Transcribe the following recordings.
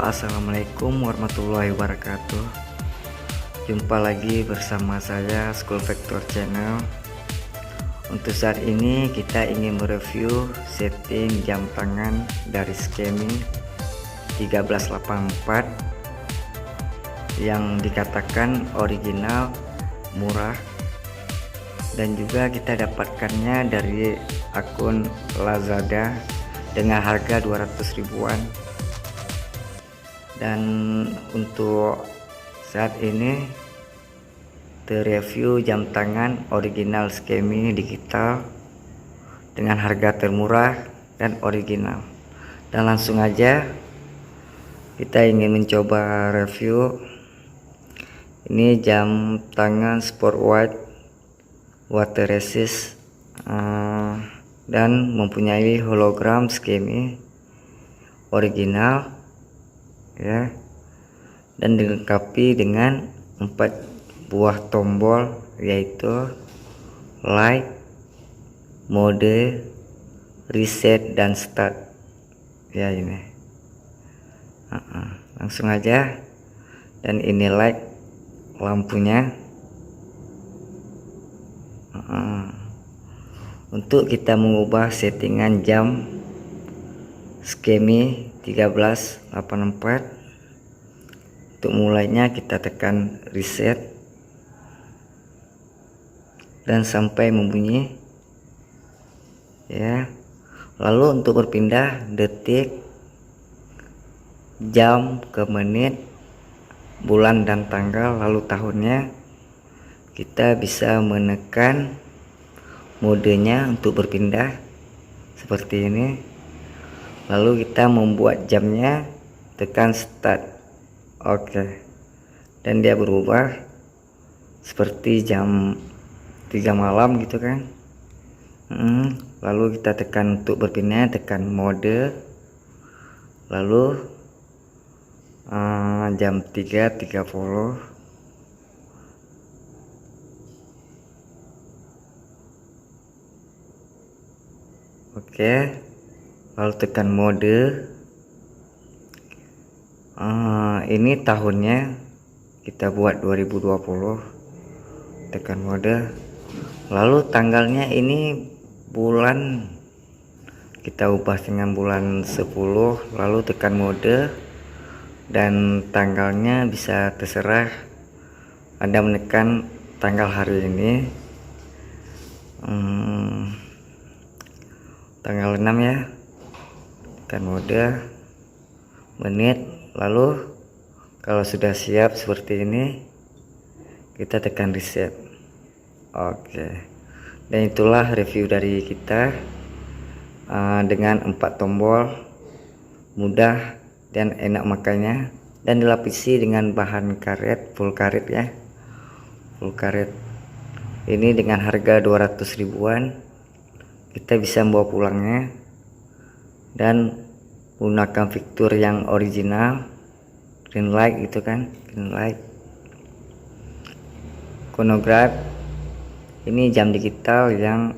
Assalamualaikum warahmatullahi wabarakatuh. Jumpa lagi bersama saya School Vector Channel. Untuk saat ini kita ingin mereview setting jam tangan dari Skemi 1384 yang dikatakan original, murah, dan juga kita dapatkannya dari akun Lazada dengan harga 200 ribuan. Dan untuk saat ini review jam tangan original Skemi digital dengan harga termurah dan original. Dan langsung aja kita ingin mencoba review ini jam tangan sport watch water resist dan mempunyai hologram Skemi original ya, dan dilengkapi dengan 4 buah tombol, yaitu light, mode, reset, dan start ya. Ini langsung aja. Dan ini light lampunya. Untuk kita mengubah settingan jam Skemi 1384, untuk mulainya kita tekan reset dan sampai membunyi ya. Lalu untuk berpindah detik, jam ke menit, bulan dan tanggal, lalu tahunnya, kita bisa menekan modenya untuk berpindah seperti ini. Lalu kita membuat jamnya, tekan start. Oke. Dan dia berubah seperti jam 3 malam gitu kan. Lalu kita tekan untuk berpindah, tekan mode, lalu jam 3.30. Oke, lalu tekan mode. Ini tahunnya kita buat 2020, tekan mode. Lalu tanggalnya ini bulan, kita ubah dengan bulan 10, lalu tekan mode. Dan tanggalnya bisa terserah Anda menekan tanggal hari ini, tanggal 6 ya, tekan mode, menit. Lalu kalau sudah siap seperti ini, kita tekan reset. Oke. Dan itulah review dari kita dengan 4 tombol, mudah dan enak makanya, dan dilapisi dengan bahan karet, full karet ya, full karet. Ini dengan harga 200 ribuan. Kita bisa membawa pulangnya dan menggunakan fitur yang original, green light gitu kan, green light, chronograph. Ini jam digital yang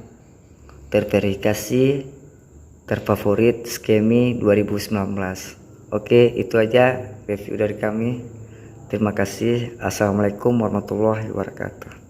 terverifikasi, terfavorit Skemi 2019. Oke, itu aja review dari kami. Terima kasih. Assalamualaikum warahmatullahi wabarakatuh.